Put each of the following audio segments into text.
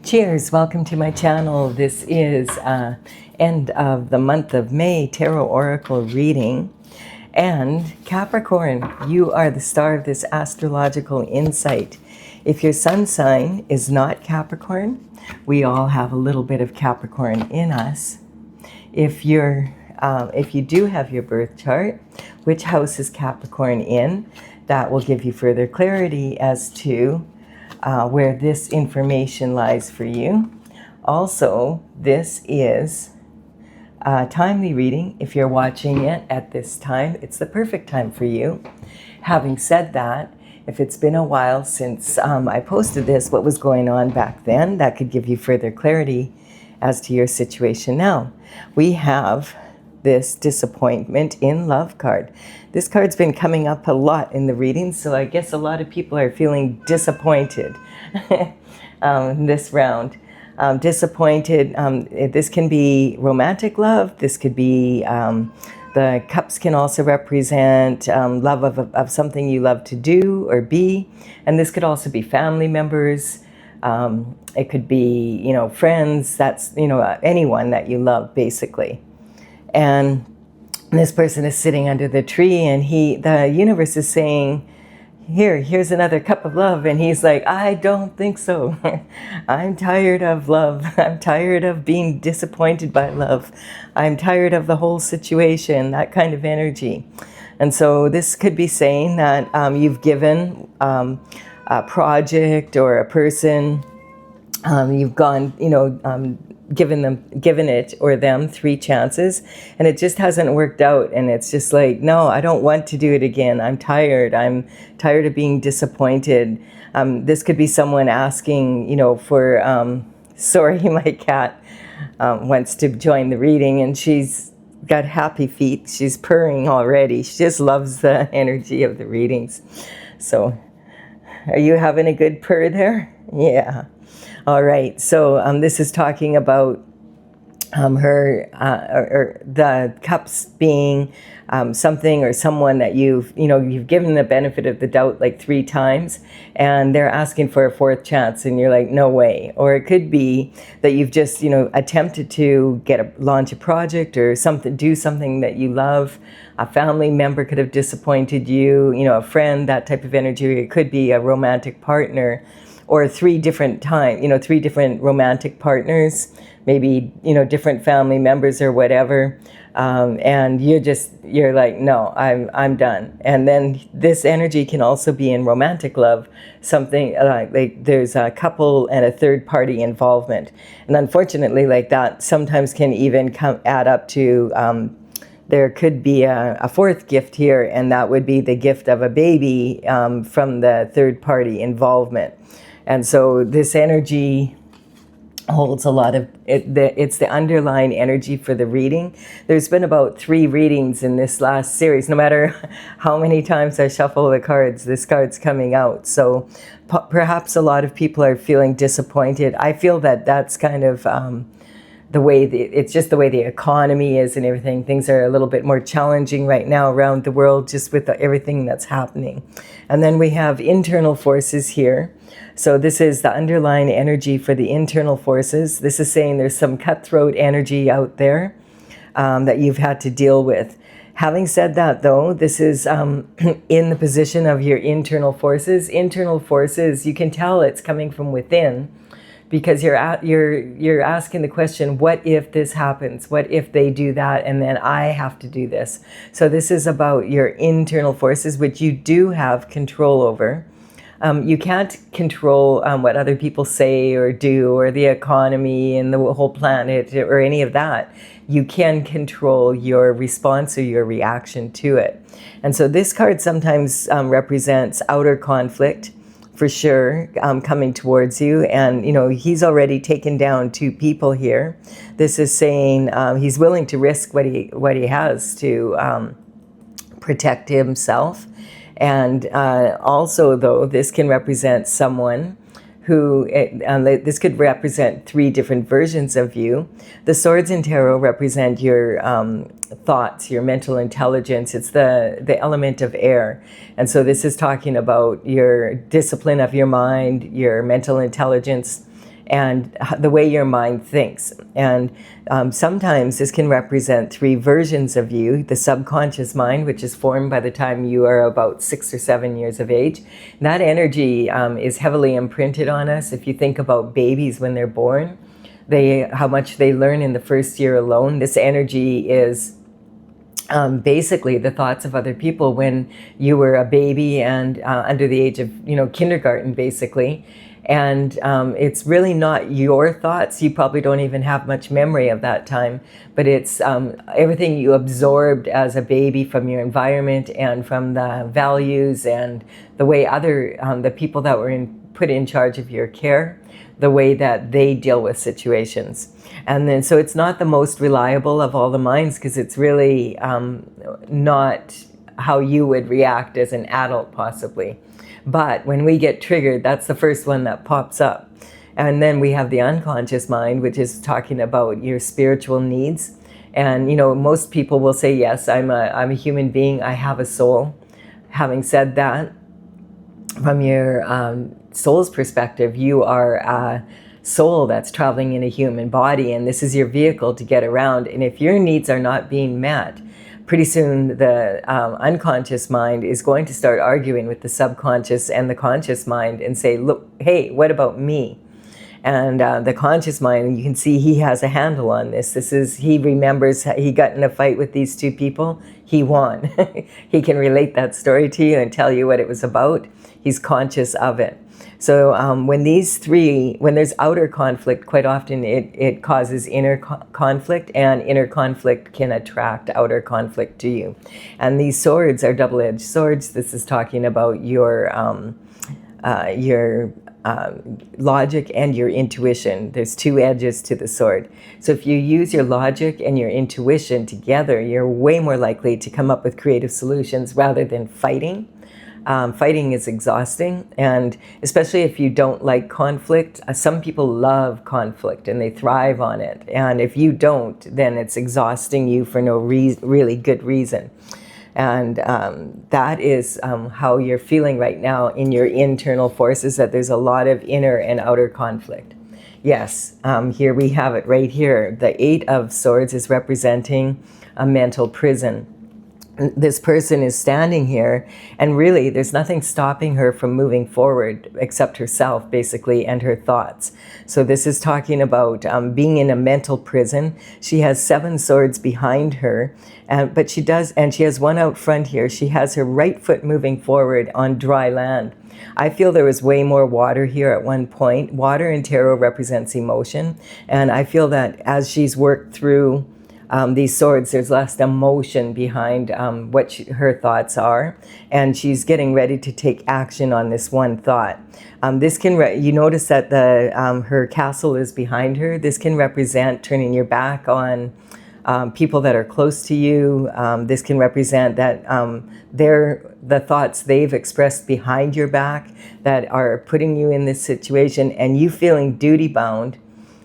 Cheers, welcome to my channel. This is end of the month of May Tarot Oracle reading. And Capricorn, you are the star of this astrological insight. If your sun sign is not Capricorn, we all have a little bit of Capricorn in us. If you do have your birth chart, which house is Capricorn in, that will give you further clarity as to where this information lies for you. Also, this is a timely reading. If you're watching it at this time, it's the perfect time for you. Having said that, if it's been a while since I posted this, what was going on back then, that could give you further clarity as to your situation now. We have this disappointment in love card. This card's been coming up a lot in the readings, so I guess a lot of people are feeling disappointed this round. Disappointed, this can be romantic love, this could be, the cups can also represent love of something you love to do or be, and this could also be family members. It could be, friends, that's, anyone that you love, basically. And this person is sitting under the tree, and the universe is saying, here's another cup of love. And he's like, I don't think so. I'm tired of love. I'm tired of being disappointed by love. I'm tired of the whole situation, that kind of energy. And so this could be saying that you've given a project or a person, you've gone, given it or them 3 chances, and it just hasn't worked out, and it's just like, no, I don't want to do it again. I'm tired of being disappointed. This could be someone asking, for sorry, my cat wants to join the reading, and she's got happy feet. She's purring already. She just loves the energy of the readings. So are you having a good purr there? Yeah. All right, so this is talking about her, or the cups being something or someone that you've given the benefit of the doubt like 3 times, and they're asking for a 4th chance, and you're like, no way. Or it could be that you've just, attempted to launch a project or do something that you love. A family member could have disappointed you, a friend, that type of energy. It could be a romantic partner. Or 3 different times, 3 different romantic partners, maybe, different family members or whatever. And you're like, no, I'm done. And then this energy can also be in romantic love, something like there's a couple and a 3rd party involvement. And unfortunately, like that sometimes can even add up to, there could be a 4th gift here, and that would be the gift of a baby from the 3rd party involvement. And so this energy holds a lot of, it's the underlying energy for the reading. There's been about 3 readings in this last series. No matter how many times I shuffle the cards, this card's coming out. So perhaps a lot of people are feeling disappointed. I feel that that's kind of the way, it's just the way the economy is and everything. Things are a little bit more challenging right now around the world, just with everything that's happening. And then we have internal forces here. So this is the underlying energy for the internal forces. This is saying there's some cutthroat energy out there that you've had to deal with. Having said that, though, this is in the position of your internal forces. Internal forces, you can tell it's coming from within, because you're asking the question, what if this happens? What if they do that and then I have to do this? So this is about your internal forces, which you do have control over. You can't control what other people say or do, or the economy and the whole planet or any of that. You can control your response or your reaction to it. And so this card sometimes represents outer conflict, for sure, coming towards you. And, he's already taken down 2 people here. This is saying he's willing to risk what he has to protect himself. And also, though, this can represent someone who, this could represent 3 different versions of you. The swords in tarot represent your thoughts, your mental intelligence. It's the element of air. And so this is talking about your discipline of your mind, your mental intelligence, and the way your mind thinks. And sometimes this can represent three versions of you: the subconscious mind, which is formed by the time you are about 6 or 7 years of age. That energy is heavily imprinted on us. If you think about babies when they're born, how much they learn in the first year alone. This energy is basically the thoughts of other people when you were a baby and under the age of, kindergarten, basically. And it's really not your thoughts. You probably don't even have much memory of that time, but it's everything you absorbed as a baby from your environment and from the values and the way the people that were put in charge of your care, the way that they deal with situations. And then, so it's not the most reliable of all the minds, because it's really not how you would react as an adult, possibly. But when we get triggered, that's the first one that pops up. And then we have the unconscious mind, which is talking about your spiritual needs. And, most people will say, yes, I'm a human being, I have a soul. Having said that, from your soul's perspective, you are a soul that's traveling in a human body, and this is your vehicle to get around. And if your needs are not being met, pretty soon the unconscious mind is going to start arguing with the subconscious and the conscious mind and say, look, hey, what about me? And the conscious mind, you can see he has a handle on this. He remembers he got in a fight with these two people. He won. He can relate that story to you and tell you what it was about. He's conscious of it. So when there's outer conflict, quite often it causes inner conflict, and inner conflict can attract outer conflict to you. And these swords are double-edged swords. This is talking about your logic and your intuition. There's two edges to the sword. So if you use your logic and your intuition together, you're way more likely to come up with creative solutions rather than fighting. Fighting is exhausting, and especially if you don't like conflict. Some people love conflict and they thrive on it. And if you don't, then it's exhausting you for no really good reason. And that is how you're feeling right now in your internal forces, that there's a lot of inner and outer conflict. Yes, here we have it right here. The Eight of Swords is representing a mental prison. This person is standing here, and really there's nothing stopping her from moving forward except herself, basically, and her thoughts. So this is talking about being in a mental prison. She has 7 swords behind her, but she has one out front here. She has her right foot moving forward on dry land. I feel there was way more water here at one point. Water in tarot represents emotion, and I feel that as she's worked through these swords, there's less emotion behind what her thoughts are, and she's getting ready to take action on this one thought. You notice that her castle is behind her. This can represent turning your back on people that are close to you. This can represent that the thoughts they've expressed behind your back that are putting you in this situation, and you feeling duty bound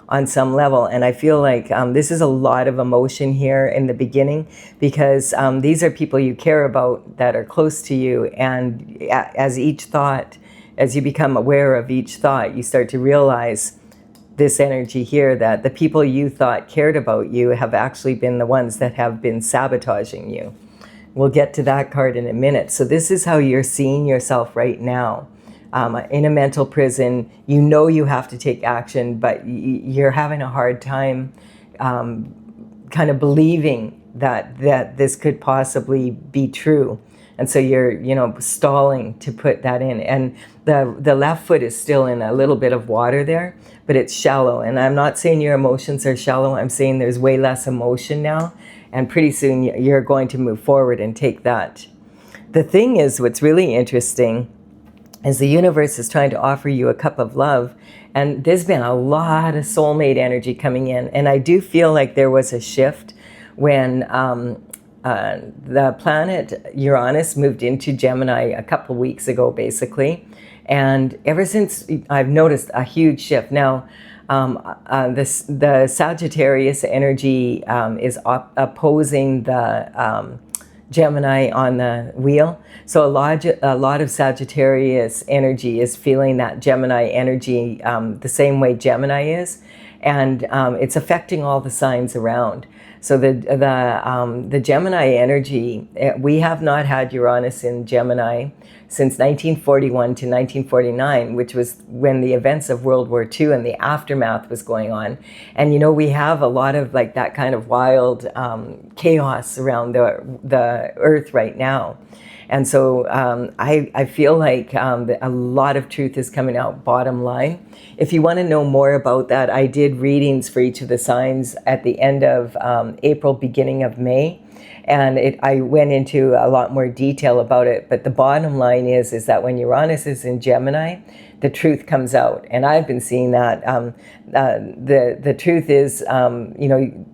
on some level. And I feel like this is a lot of emotion here in the beginning, because these are people you care about that are close to you. And as you become aware of each thought, you start to realize this energy here, that the people you thought cared about you have actually been the ones that have been sabotaging you. We'll get to that card in a minute. So this is how you're seeing yourself right now. In a mental prison, you have to take action, but you're having a hard time kind of believing that this could possibly be true. And so you're, stalling to put that in. And the left foot is still in a little bit of water there, but it's shallow. And I'm not saying your emotions are shallow. I'm saying there's way less emotion now. And pretty soon you're going to move forward and take that. The thing is, what's really interesting is the universe is trying to offer you a cup of love. And there's been a lot of soulmate energy coming in. And I do feel like there was a shift when the planet Uranus moved into Gemini a couple weeks ago, basically. And ever since, I've noticed a huge shift. Now, the Sagittarius energy is opposing the Gemini on the wheel. So a lot of Sagittarius energy is feeling that Gemini energy the same way Gemini is. And it's affecting all the signs around. So the Gemini energy, we have not had Uranus in Gemini since 1941 to 1949, which was when the events of World War II and the aftermath was going on. And, you know, we have a lot of like that kind of wild chaos around the earth right now. And so I feel like a lot of truth is coming out, bottom line. If you want to know more about that, I did readings for each of the signs at the end of April, beginning of May. And I went into a lot more detail about it. But the bottom line is that when Uranus is in Gemini, the truth comes out. And I've been seeing that. The truth is, you know,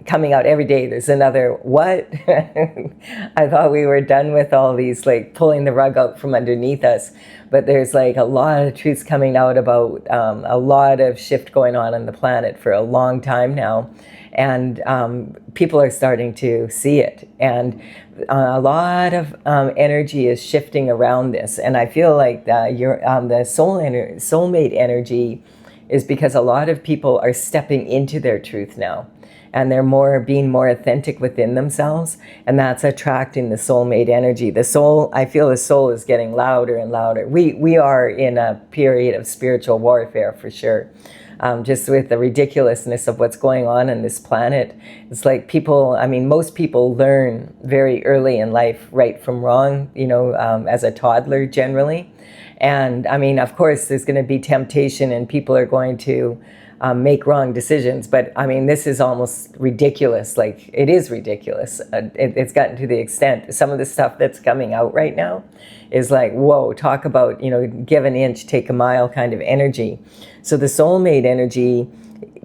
coming out every day. There's another what? I thought we were done with all these, like pulling the rug out from underneath us. But there's like a lot of truths coming out about a lot of shift going on the planet for a long time now. And people are starting to see it. And a lot of energy is shifting around this. And I feel like the soulmate energy is because a lot of people are stepping into their truth now. And they're being more authentic within themselves. And that's attracting the soulmate energy. The soul, I feel the soul is getting louder and louder. We are in a period of spiritual warfare for sure. Just with the ridiculousness of what's going on this planet. It's like people, I mean, most people learn very early in life right from wrong, you know, as a toddler generally. And I mean, of course, there's going to be temptation and people are going to make wrong decisions. But I mean, this is almost ridiculous. Like, it is ridiculous. It's gotten to the extent, some of the stuff that's coming out right now is like, whoa, talk about, you know, give an inch, take a mile kind of energy. So the soulmate energy,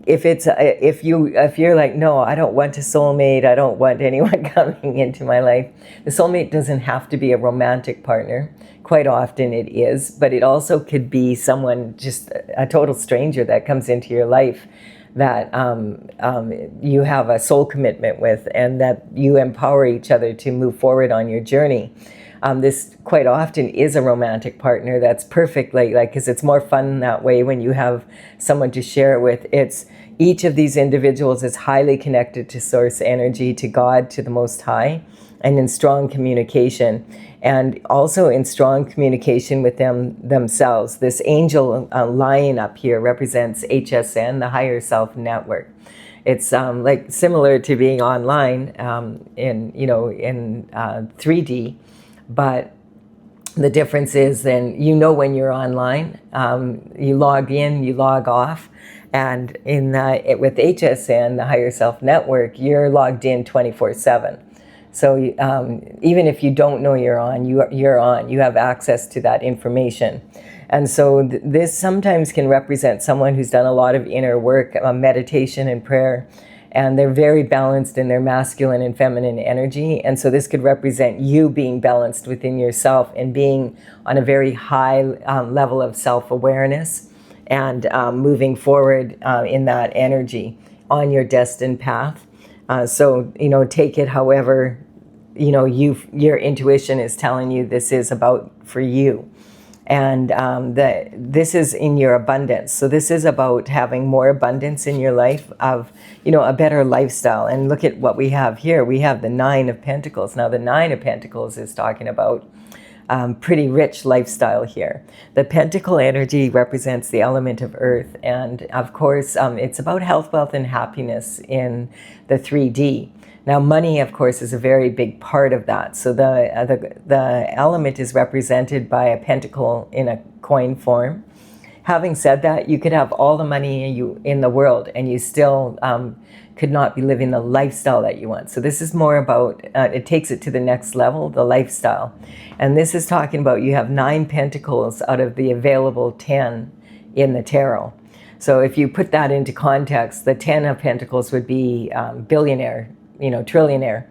if you're like, no, I don't want a soulmate, I don't want anyone coming into my life. The soulmate doesn't have to be a romantic partner. Quite often it is, but it also could be someone, just a total stranger that comes into your life that you have a soul commitment with, and that you empower each other to move forward on your journey. This quite often is a romantic partner that's perfect, like because it's more fun that way when you have someone to share it with. It's each of these individuals is highly connected to source energy, to God, to the Most High, and in strong communication, and also in strong communication with themselves. This angel lion up here represents HSN, the Higher Self Network. It's like similar to being online in 3D. But the difference is then, you know, when you're online, you log in, you log off. And with HSN, the Higher Self Network, you're logged in 24/7. So even if you don't know you're on, you're on. You have access to that information. And so this sometimes can represent someone who's done a lot of inner work, meditation and prayer. And they're very balanced in their masculine and feminine energy. And so this could represent you being balanced within yourself and being on a very high level of self-awareness and moving forward in that energy on your destined path. So, you know, take it however, you know, your intuition is telling you this is about for you. And this is in your abundance. So this is about having more abundance in your life of, you know, a better lifestyle. And look at what we have here. We have the 9 of Pentacles. Now the 9 of Pentacles is talking about pretty rich lifestyle here. The Pentacle energy represents the element of earth. And of course, it's about health, wealth, and happiness in the 3D. Now, money, of course, is a very big part of that. So the element is represented by a pentacle in a coin form. Having said that, you could have all the money in the world and you still could not be living the lifestyle that you want. So this is more about, it takes it to the next level, the lifestyle. And this is talking about you have 9 pentacles out of the available 10 in the tarot. So if you put that into context, the 10 of Pentacles would be billionaire, you know, trillionaire.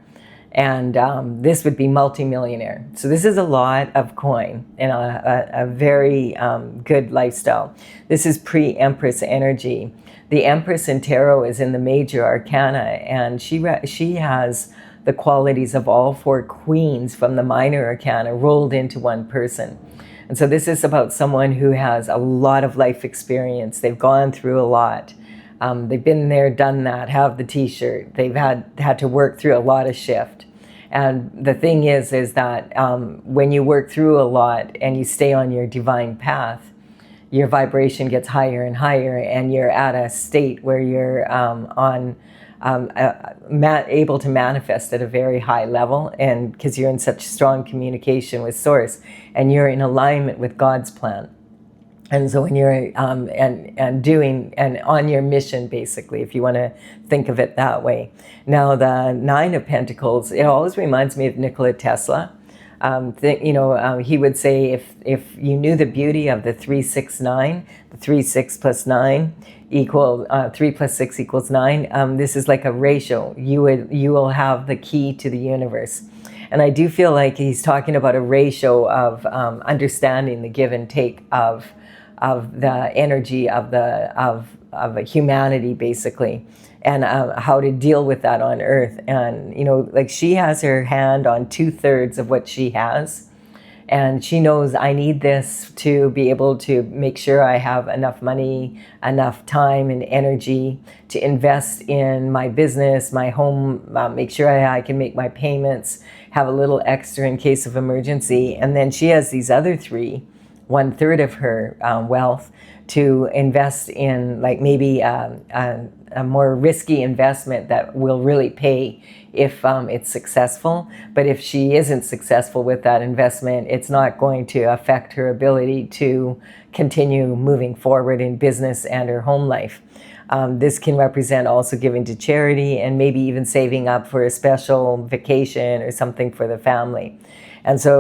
And this would be multimillionaire. So this is a lot of coin and a very good lifestyle. This is pre-Empress energy. The Empress in tarot is in the major arcana, and she has the qualities of all four queens from the minor arcana rolled into one person. And so this is about someone who has a lot of life experience. They've gone through a lot. They've been there, done that, have the t-shirt. They've had to work through a lot of shift. And the thing is that when you work through a lot and you stay on your divine path, your vibration gets higher and higher, and you're at a state where you're able to manifest at a very high level, and because you're in such strong communication with Source, and you're in alignment with God's plan. And so when you're doing and on your mission, basically, if you want to think of it that way. Now, the Nine of Pentacles, it always reminds me of Nikola Tesla. He would say if you knew the beauty of the 3-6-9, the 3-6 plus 9 equal 3 plus 6 equals 9. This is like a ratio. You will have the key to the universe. And I do feel like he's talking about a ratio of understanding the give and take of the energy of a humanity, basically, and how to deal with that on Earth. And like she has her hand on 2/3 of what she has, and she knows, I need this to be able to make sure I have enough money, enough time and energy to invest in my business, my home, make sure I can make my payments, have a little extra in case of emergency. And then she has these other three, 1/3 of her wealth, to invest in, like maybe a more risky investment that will really pay if it's successful. But if she isn't successful with that investment, it's not going to affect her ability to continue moving forward in business and her home life. This can represent also giving to charity and maybe even saving up for a special vacation or something for the family. And so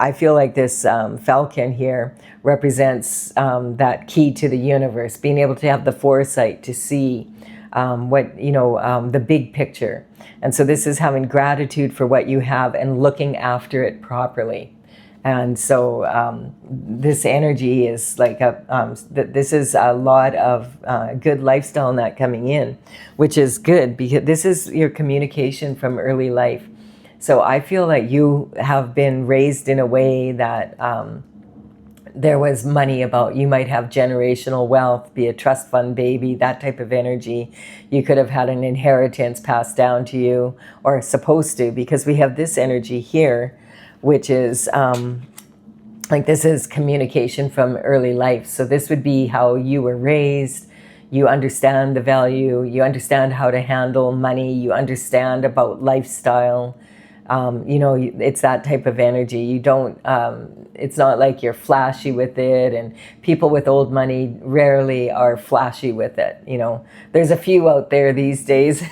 I feel like this falcon here represents that key to the universe, being able to have the foresight to see the big picture. And so this is having gratitude for what you have and looking after it properly. And so this energy is like this is a lot of good lifestyle net coming in, which is good because this is your communication from early life. So I feel like you have been raised in a way that there was money about. You might have generational wealth, be a trust fund baby, that type of energy. You could have had an inheritance passed down to you, or supposed to, because we have this energy here, which is like this is communication from early life. So this would be how you were raised. You understand the value. You understand how to handle money. You understand about lifestyle. It's that type of energy. You don't, it's not like you're flashy with it, and people with old money rarely are flashy with it. There's a few out there these days,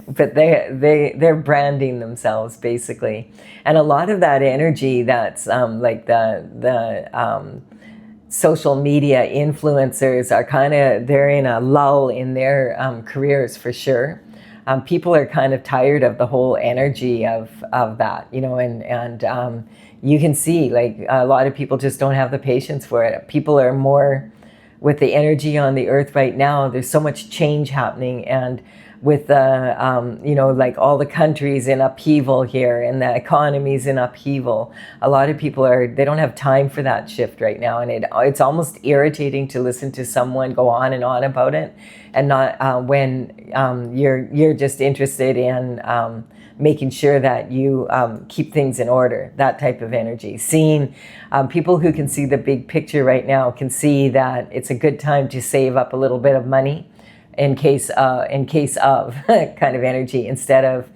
but they're branding themselves basically. And a lot of that energy that's like the social media influencers are they're in a lull in their careers for sure. People are kind of tired of the whole energy of that, and you can see like a lot of people just don't have the patience for it. People are more with the energy on the earth right now. There's so much change happening, and with the, like all the countries in upheaval here and the economies in upheaval, a lot of people they don't have time for that shift right now. And it's almost irritating to listen to someone go on and on about it, and not when you're just interested in making sure that you keep things in order, that type of energy. Seeing people who can see the big picture right now can see that it's a good time to save up a little bit of money in case of kind of energy, instead of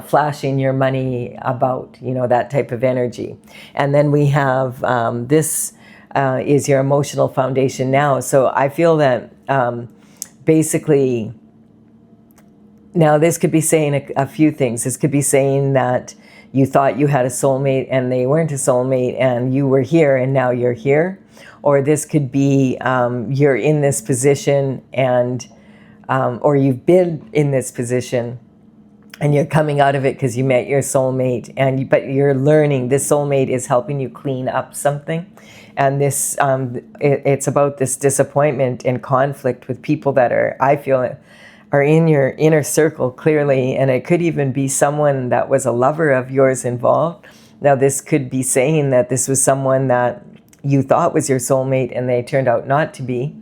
flashing your money about, that type of energy. And then we have this is your emotional foundation now. So I feel that basically, now this could be saying a few things. This could be saying that you thought you had a soulmate and they weren't a soulmate, and you were here and now you're here. Or this could be you're in this position and or you've been in this position and you're coming out of it because you met your soulmate, but you're learning this soulmate is helping you clean up something. And this it's about this disappointment and conflict with people that are, I feel, are in your inner circle clearly, and it could even be someone that was a lover of yours involved. Now this could be saying that this was someone that you thought was your soulmate and they turned out not to be,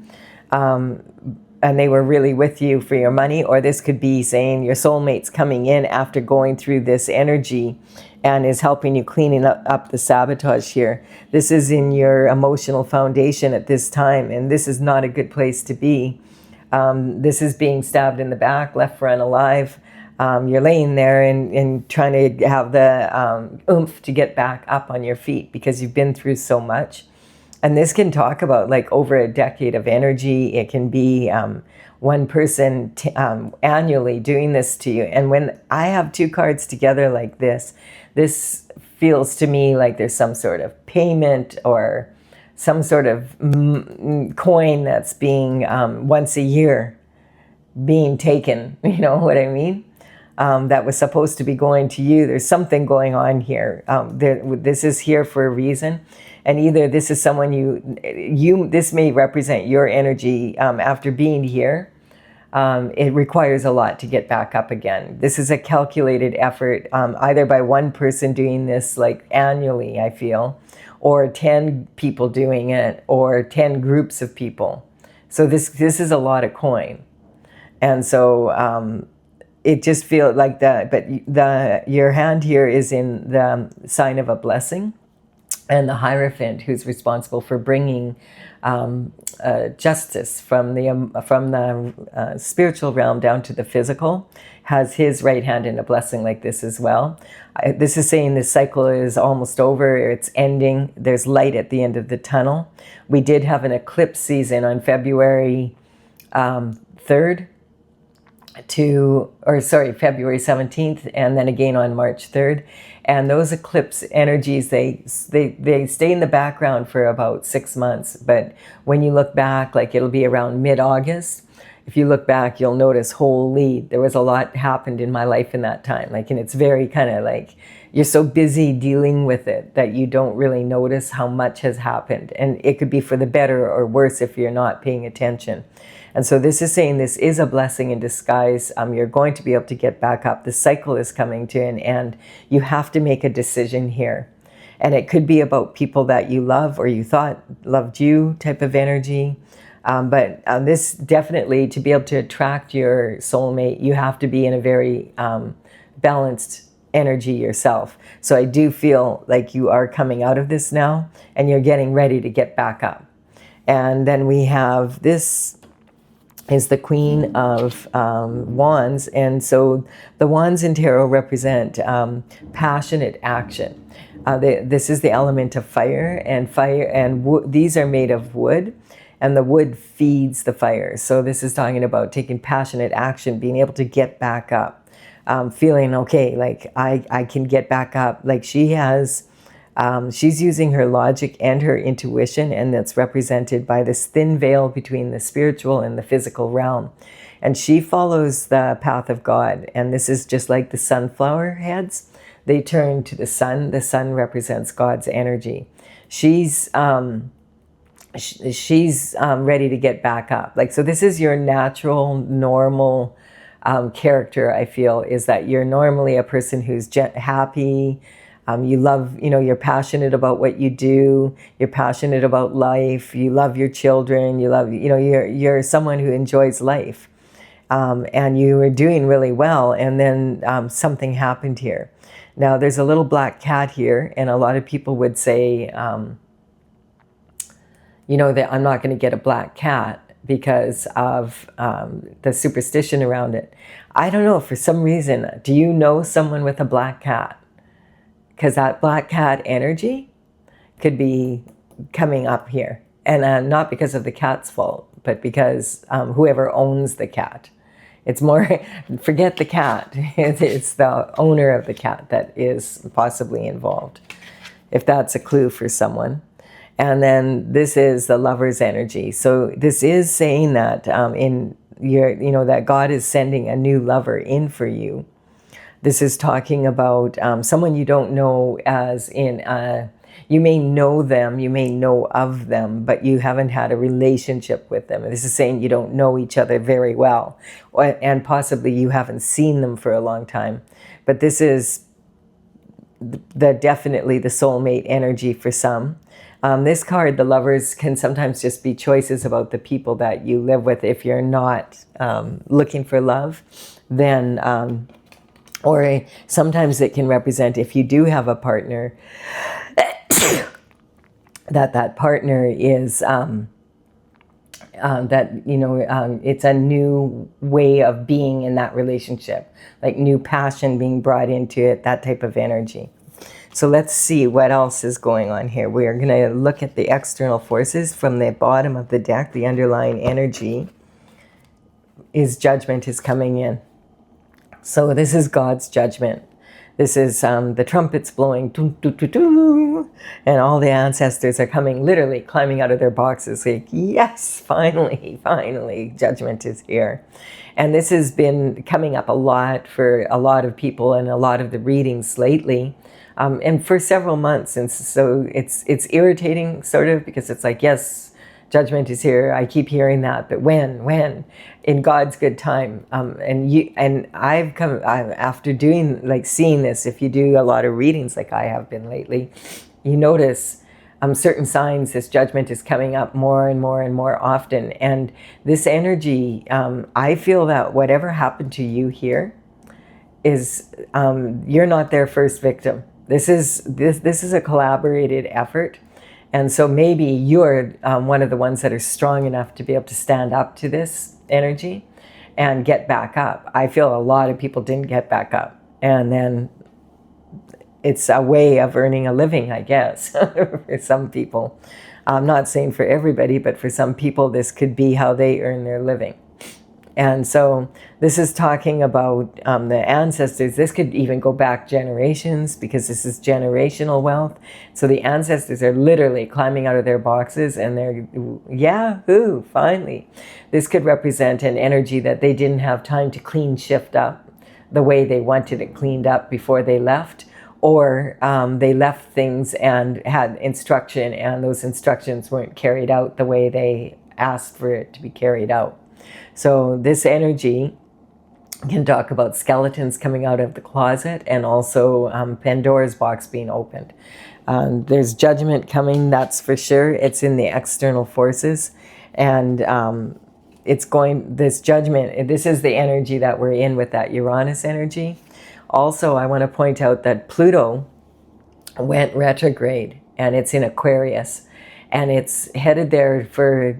and they were really with you for your money. Or this could be saying your soulmate's coming in after going through this energy and is helping you cleaning up the sabotage here. This is in your emotional foundation at this time, and this is not a good place to be. This is being stabbed in the back, left for unalive. You're laying there and trying to have the oomph to get back up on your feet because you've been through so much. And this can talk about like over a decade of energy. It can be one person annually doing this to you. And when I have two cards together like this feels to me like there's some sort of payment or some sort of coin that's being once a year being taken, you know what I mean? That was supposed to be going to you. There's something going on here. This is here for a reason. And either this is someone this may represent your energy after being here. It requires a lot to get back up again. This is a calculated effort, either by one person doing this like annually, I feel, or 10 people doing it, or 10 groups of people. So this is a lot of coin. And so it just feels like that, but your hand here is in the sign of a blessing, and the Hierophant, who's responsible for bringing justice from the spiritual realm down to the physical, has his right hand in a blessing like this as well. This is saying this cycle is almost over, it's ending, there's light at the end of the tunnel. We did have an eclipse season on February 3rd February 17th, and then again on March 3rd. And those eclipse energies, they stay in the background for about 6 months. But when you look back, like it'll be around mid-August. If you look back, you'll notice, holy, there was a lot happened in my life in that time. Like, and it's very kind of like, you're so busy dealing with it that you don't really notice how much has happened. And it could be for the better or worse if you're not paying attention. And so this is saying this is a blessing in disguise. You're going to be able to get back up. The cycle is coming to an end. You have to make a decision here. And it could be about people that you love or you thought loved you type of energy. But this definitely, to be able to attract your soulmate, you have to be in a very balanced energy yourself. So I do feel like you are coming out of this now and you're getting ready to get back up. And then we have this is the Queen of Wands. And so the wands in tarot represent passionate action. This is the element of fire, and these are made of wood, and the wood feeds the fire. So this is talking about taking passionate action, being able to get back up, feeling okay, like I can get back up. Like she has, she's using her logic and her intuition, and that's represented by this thin veil between the spiritual and the physical realm. And she follows the path of God. And this is just like the sunflower heads. They turn to the sun. The sun represents God's energy. She's ready to get back up. Like, so this is your natural, normal character, I feel, is that you're normally a person who's happy. You love, you're passionate about what you do. You're passionate about life. You love your children. You love, you're someone who enjoys life. And you were doing really well. And then something happened here. Now there's a little black cat here. And a lot of people would say, that I'm not going to get a black cat because of the superstition around it. I don't know, for some reason, do you know someone with a black cat? Because that black cat energy could be coming up here. And not because of the cat's fault, but because whoever owns the cat. It's more, forget the cat. It's the owner of the cat that is possibly involved, if that's a clue for someone. And then this is the lover's energy. So this is saying that that God is sending a new lover in for you. This is talking about someone you don't know as in You may know them, you may know of them, but you haven't had a relationship with them. This is saying you don't know each other very well, and possibly you haven't seen them for a long time. But this is definitely the soulmate energy for some. This card, the Lovers, can sometimes just be choices about the people that you live with. If you're not looking for love, then, or sometimes it can represent, if you do have a partner, that partner is, it's a new way of being in that relationship, like new passion being brought into it, that type of energy. So let's see what else is going on here. We are going to look at the external forces from the bottom of the deck. The underlying energy is judgment is coming in. So this is God's judgment. This is the trumpets blowing, doo, doo, doo, doo, and all the ancestors are coming, literally climbing out of their boxes, like, yes, finally, finally, judgment is here. And this has been coming up a lot for a lot of people in a lot of the readings lately, and for several months. And so it's irritating, sort of, because it's like, yes, judgment is here. I keep hearing that, but when? In God's good time. And I've come after doing, like, seeing this. If you do a lot of readings, like I have been lately, you notice certain signs. This judgment is coming up more and more and more often. And this energy, I feel that whatever happened to you here is you're not their first victim. This is a collaborated effort. And so maybe you're one of the ones that are strong enough to be able to stand up to this energy and get back up. I feel a lot of people didn't get back up. And then it's a way of earning a living, I guess, for some people. I'm not saying for everybody, but for some people, this could be how they earn their living. And so this is talking about the ancestors. This could even go back generations, because this is generational wealth. So the ancestors are literally climbing out of their boxes, and they're, yahoo, finally. This could represent an energy that they didn't have time to clean shift up the way they wanted it cleaned up before they left. Or they left things and had instruction, and those instructions weren't carried out the way they asked for it to be carried out. So this energy can talk about skeletons coming out of the closet, and also Pandora's box being opened. There's judgment coming, that's for sure. It's in the external forces. And this judgment, this is the energy that we're in with that Uranus energy. Also, I want to point out that Pluto went retrograde, and it's in Aquarius. And it's headed there for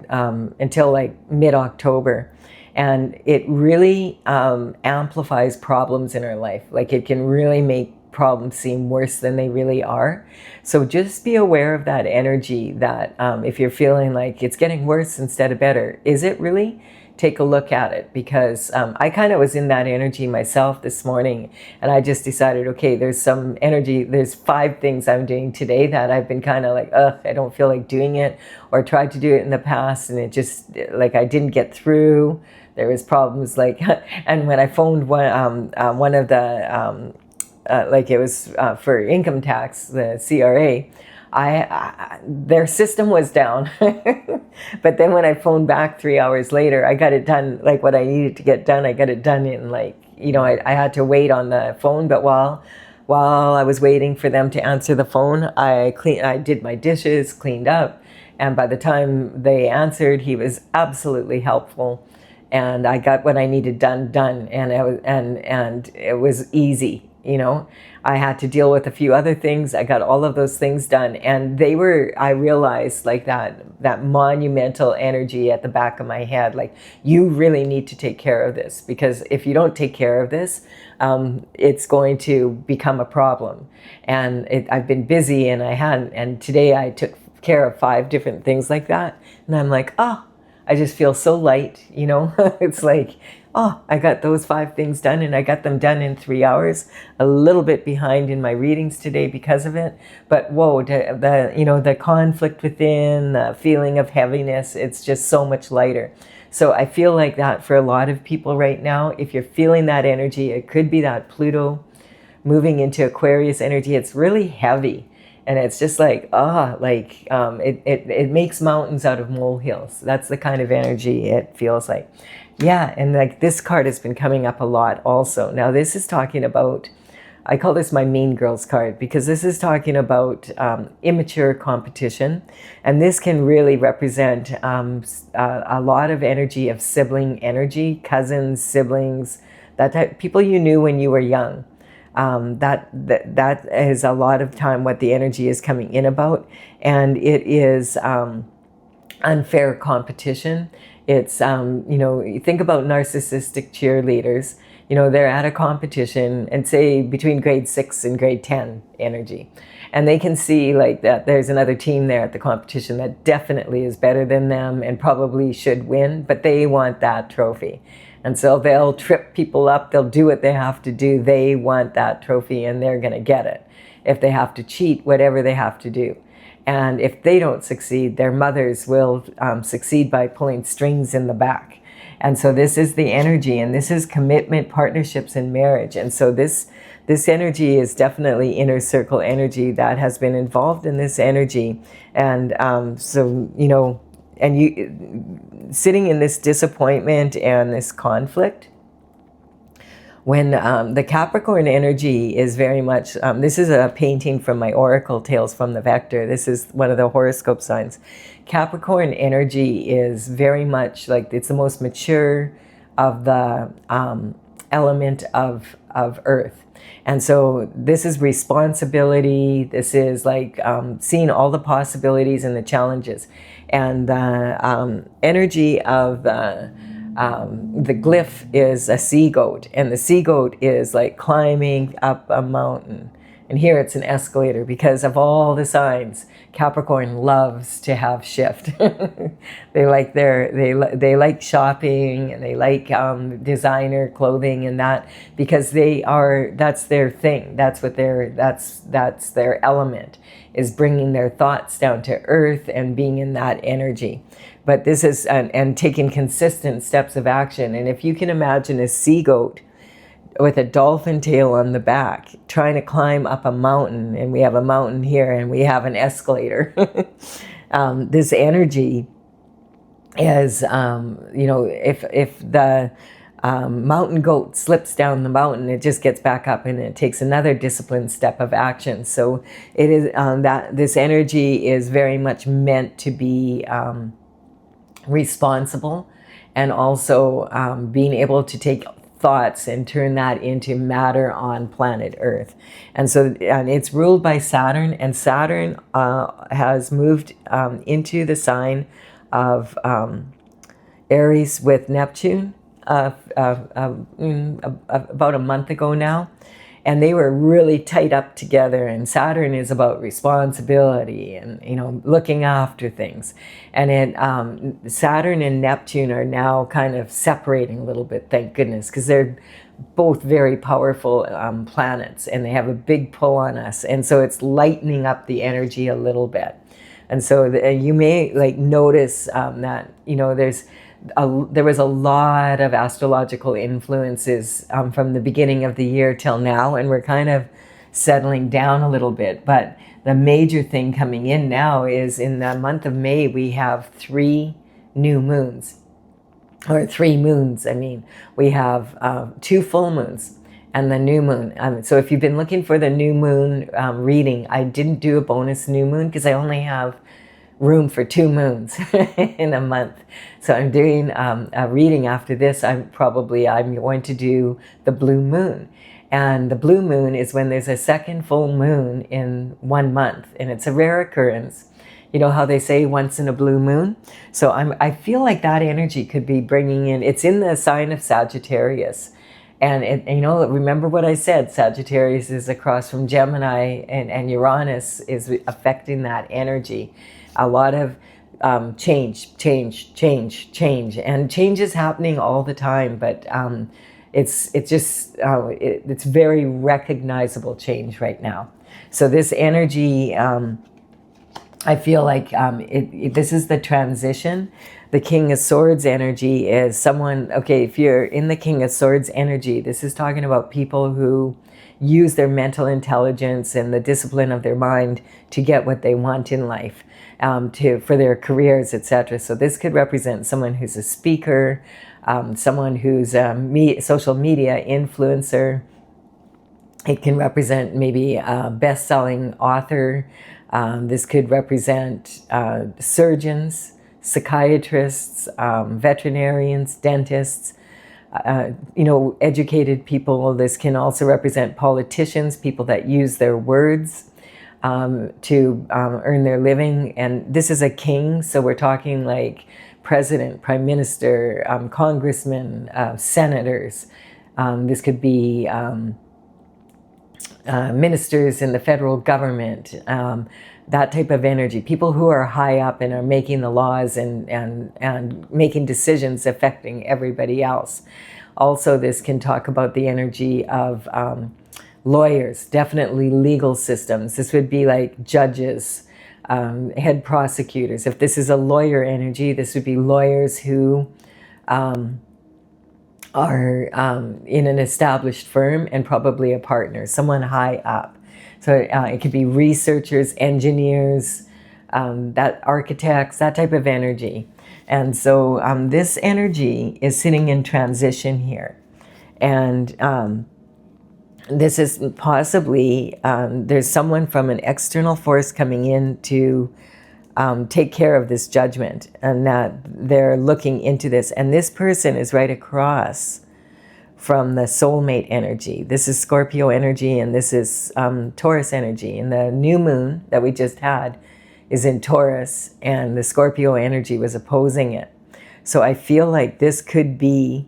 until like mid-October. And it really amplifies problems in our life. Like, it can really make problems seem worse than they really are. So just be aware of that energy, that if you're feeling like it's getting worse instead of better, is it really? Take a look at it, because I kind of was in that energy myself this morning, and I just decided, okay, there's some energy, there's 5 things I'm doing today that I've been kind of like, I don't feel like doing it, or tried to do it in the past, and it just, like, I didn't get through. There was problems, like, and when I phoned one of the, like, it was for income tax, the CRA, their system was down. But then when I phoned back 3 hours later, I got it done, like what I needed to get done. I got it done in, like, I had to wait on the phone, but while I was waiting for them to answer the phone, I did my dishes, cleaned up, and by the time they answered, he was absolutely helpful, and I got what I needed done, and it was easy. I had to deal with a few other things. I got all of those things done, and I realized, like, that monumental energy at the back of my head, like, you really need to take care of this, because if you don't take care of this, it's going to become a problem. And I've been busy, and I hadn't, and today I took care of 5 different things like that, and I'm like, I just feel so light, It's like, I got those 5 things done, and I got them done in 3 hours. A little bit behind in my readings today because of it. But whoa, the conflict within, the feeling of heaviness, it's just so much lighter. So I feel like that for a lot of people right now. If you're feeling that energy, it could be that Pluto moving into Aquarius energy. It's really heavy. And it's just like, it makes mountains out of molehills. That's the kind of energy it feels like. Yeah, and like this card has been coming up a lot also. Now this is talking about, I call this my mean girls card, because this is talking about immature competition. And this can really represent a lot of energy of sibling energy, cousins, siblings, that type, people you knew when you were young. That is a lot of time what the energy is coming in about. And it is unfair competition. It's, you think about narcissistic cheerleaders. They're at a competition, and say between grade 6 and grade 10 energy. And they can see like that there's another team there at the competition that definitely is better than them and probably should win, but they want that trophy. And so they'll trip people up, they'll do what they have to do. They want that trophy and they're going to get it. If they have to cheat, whatever they have to do. And if they don't succeed, their mothers will succeed by pulling strings in the back. And so this is the energy, and this is commitment, partnerships, and marriage. And so this energy is definitely inner circle energy that has been involved in this energy. And and you sitting in this disappointment and this conflict, when the Capricorn energy is very much, this is a painting from my Oracle Tales from the Vector. This is one of the horoscope signs. Capricorn energy is very much like, it's the most mature of the element of Earth. And so this is responsibility. This is like seeing all the possibilities and the challenges. And the energy of the glyph is a sea goat, and the sea goat is like climbing up a mountain. And here it's an escalator, because of all the signs, Capricorn loves to have shift. They like shopping, and they like designer clothing and that, because that's their thing. That's their element, is bringing their thoughts down to earth and being in that energy. But this is, and taking consistent steps of action. And if you can imagine a sea goat with a dolphin tail on the back, trying to climb up a mountain, and we have a mountain here, and we have an escalator. This energy is, if the mountain goat slips down the mountain, it just gets back up, and it takes another disciplined step of action. So it is that this energy is very much meant to be responsible, and also being able to take thoughts and turn that into matter on planet Earth. And so, and it's ruled by Saturn, and Saturn has moved into the sign of Aries with Neptune about a month ago now. And they were really tight up together, and Saturn is about responsibility and, looking after things. And Saturn and Neptune are now kind of separating a little bit, thank goodness, because they're both very powerful planets, and they have a big pull on us. And so it's lightening up the energy a little bit. And so you may notice that, there was a lot of astrological influences from the beginning of the year till now, and we're kind of settling down a little bit. But the major thing coming in now is, in the month of May, we have 3 new moons, or 3 moons. We have 2 full moons and the new moon. So if you've been looking for the new moon reading, I didn't do a bonus new moon because I only have room for 2 moons in a month. So I'm doing a reading after this. I'm going to do the blue moon. And the blue moon is when there's a second full moon in 1 month, and it's a rare occurrence. You know how they say once in a blue moon? So I feel like that energy could be bringing in, it's in the sign of Sagittarius. And remember what I said, Sagittarius is across from Gemini, and Uranus is affecting that energy. A lot of change, and change is happening all the time, but it's very recognizable change right now. So this energy, I feel like this is the transition. The King of Swords energy is someone, okay, if you're in the King of Swords energy, this is talking about people who use their mental intelligence and the discipline of their mind to get what they want in life, for their careers, etc. So this could represent someone who's a speaker, someone who's a social media influencer. It can represent maybe a best-selling author. This could represent surgeons, psychiatrists, veterinarians, dentists, educated people. This can also represent politicians, people that use their words to earn their living. And this is a king, so we're talking like president, prime minister, congressmen, senators. This could be ministers in the federal government, that type of energy. People who are high up and are making the laws and making decisions affecting everybody else. Also, this can talk about the energy of lawyers, definitely legal systems. This would be like judges, head prosecutors. If this is a lawyer energy, this would be lawyers who are in an established firm and probably a partner, someone high up. So it could be researchers, engineers, that architects, that type of energy. And so this energy is sitting in transition here. And this is possibly, there's someone from an external force coming in to take care of this judgment, and that they're looking into this. And this person is right across from the soulmate energy. This is Scorpio energy, and this is Taurus energy. And the new moon that we just had is in Taurus, and the Scorpio energy was opposing it. So I feel like this could be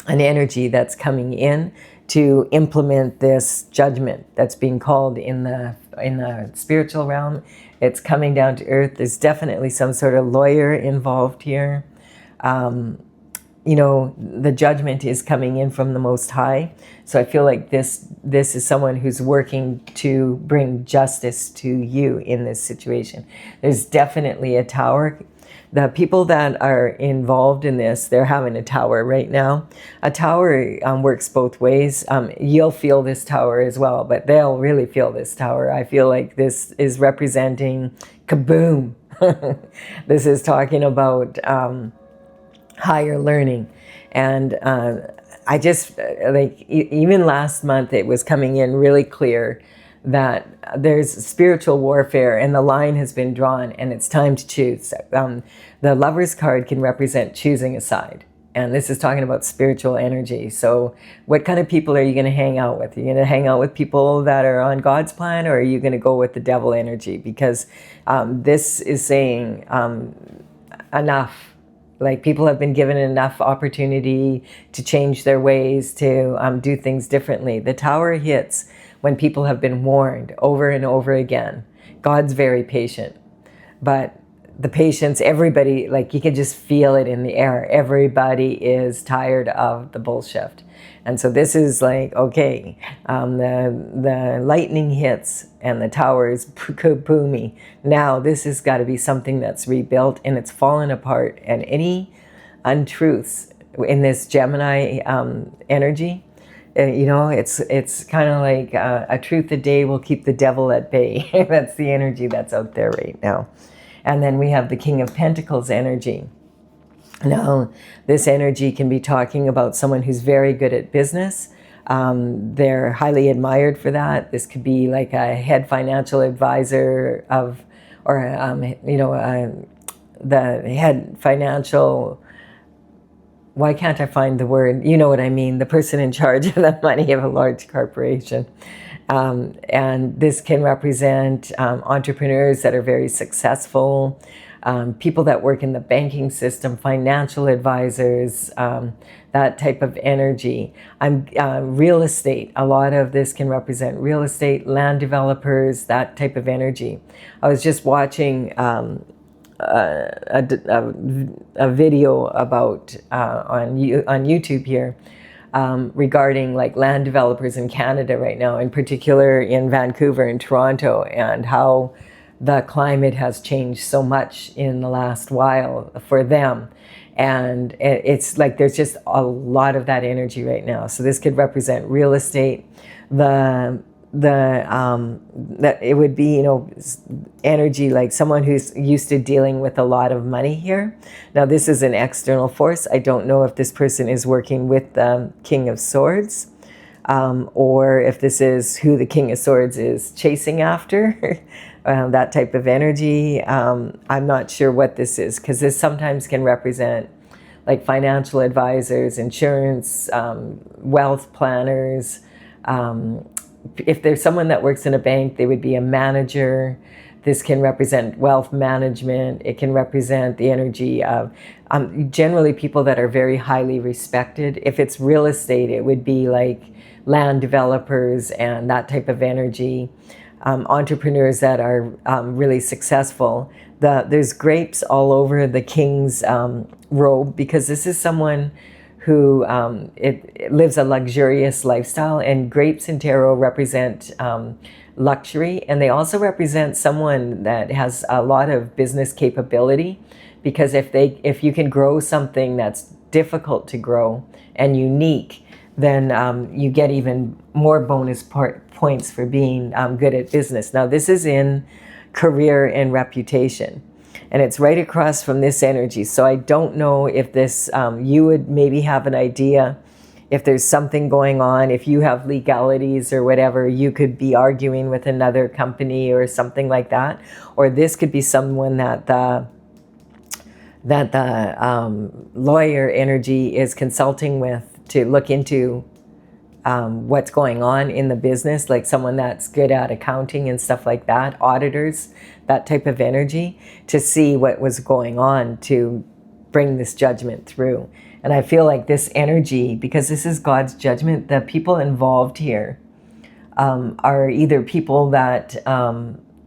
an energy that's coming in to implement this judgment that's being called in the spiritual realm. It's coming down to earth. There's definitely some sort of lawyer involved here. The judgment is coming in from the Most High. So I feel like this is someone who's working to bring justice to you in this situation. There's definitely a tower. The people that are involved in this, they're having a tower right now. A tower works both ways. You'll feel this tower as well, but they'll really feel this tower. I feel like this is representing kaboom. This is talking about higher learning. And I just, even last month, it was coming in really clear that there's spiritual warfare and the line has been drawn and it's time to choose. The Lover's card can represent choosing a side. And this is talking about spiritual energy. So what kind of people are you going to hang out with? Are you going to hang out with people that are on God's plan, or are you going to go with the devil energy? Because this is saying enough. Like, people have been given enough opportunity to change their ways, to do things differently. The tower hits when people have been warned over and over again. God's very patient, but the patience, everybody, like, you can just feel it in the air. Everybody is tired of the bullshit. And so this is like, okay, the lightning hits and the tower is boomy. Now this has got to be something that's rebuilt, and it's fallen apart. And any untruths in this Gemini energy, it's kind of like a truth a day will keep the devil at bay. That's the energy that's out there right now. And then we have the King of Pentacles energy. Now, this energy can be talking about someone who's very good at business. They're highly admired for that. This could be like a head financial advisor the head financial, why can't I find the word? You know what I mean, the person in charge of the money of a large corporation. And this can represent entrepreneurs that are very successful, people that work in the banking system, financial advisors, that type of energy. Real estate, a lot of this can represent real estate, land developers, that type of energy. I was just watching a video about on YouTube here, regarding like land developers in Canada right now, in particular in Vancouver and Toronto, and how the climate has changed so much in the last while for them. And it's like there's just a lot of that energy right now. So this could represent real estate, that it would be, you know, energy like someone who's used to dealing with a lot of money here. Now this is an external force. I don't know if this person is working with the King of Swords, or if this is who the King of Swords is chasing after. That type of energy. I'm not sure what this is, because this sometimes can represent like financial advisors, insurance, wealth planners. If there's someone that works in a bank, they would be a manager. This can represent wealth management. It can represent the energy of generally people that are very highly respected. If it's real estate, it would be like land developers and that type of energy. Entrepreneurs that are really successful. There's grapes all over the king's robe, because this is someone who it lives a luxurious lifestyle, and grapes in tarot represent luxury, and they also represent someone that has a lot of business capability, because if you can grow something that's difficult to grow and unique, then you get even more bonus points for being good at business. Now this is in career and reputation, and it's right across from this energy. So I don't know if this, you would maybe have an idea if there's something going on, if you have legalities or whatever, you could be arguing with another company or something like that. Or this could be someone that the lawyer energy is consulting with to look into what's going on in the business, like someone that's good at accounting and stuff like that, auditors, that type of energy, to see what was going on to bring this judgment through. And I feel like this energy, because this is God's judgment, the people involved here are either people that,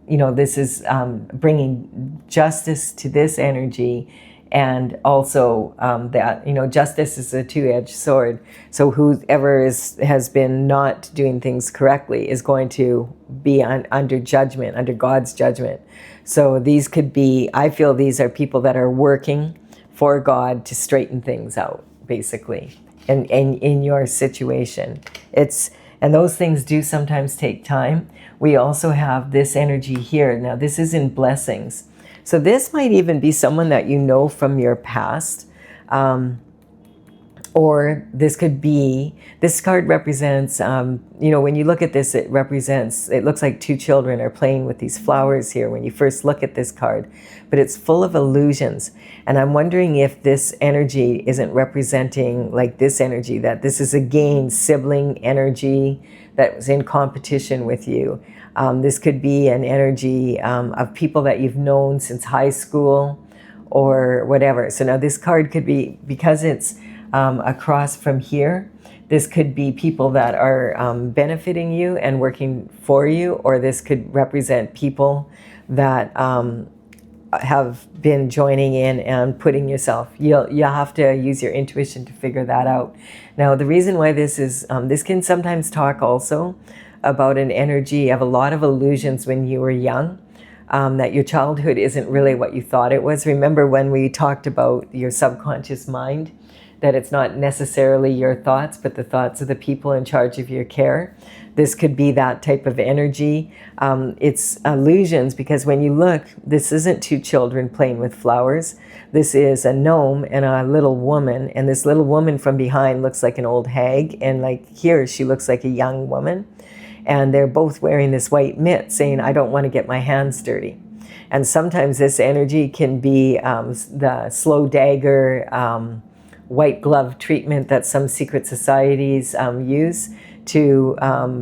you know, this is bringing justice to this energy. And also that, you know, justice is a two-edged sword. So whoever has been not doing things correctly is going to be under judgment, under God's judgment. So these could be, I feel these are people that are working for God to straighten things out, basically, and in your situation. And those things do sometimes take time. We also have this energy here. Now this is in blessings. So this might even be someone that you know from your past. Or this could be, this card represents, you know, when you look at this, it looks like two children are playing with these flowers here when you first look at this card. But it's full of illusions. And I'm wondering if this energy isn't representing like this energy, that this is again sibling energy that was in competition with you. This could be an energy of people that you've known since high school or whatever. So now this card could be, because it's across from here, this could be people that are benefiting you and working for you, or this could represent people that have been joining in and putting yourself. You'll have to use your intuition to figure that out. Now the reason why this is, this can sometimes talk also about an energy of a lot of illusions when you were young, that your childhood isn't really what you thought it was. Remember when we talked about your subconscious mind, that it's not necessarily your thoughts, but the thoughts of the people in charge of your care. This could be that type of energy. It's illusions, because when you look, this isn't two children playing with flowers. This is a gnome and a little woman, and this little woman from behind looks like an old hag, and like here she looks like a young woman. And they're both wearing this white mitt saying, I don't want to get my hands dirty. And sometimes this energy can be the slow dagger, white glove treatment that some secret societies use to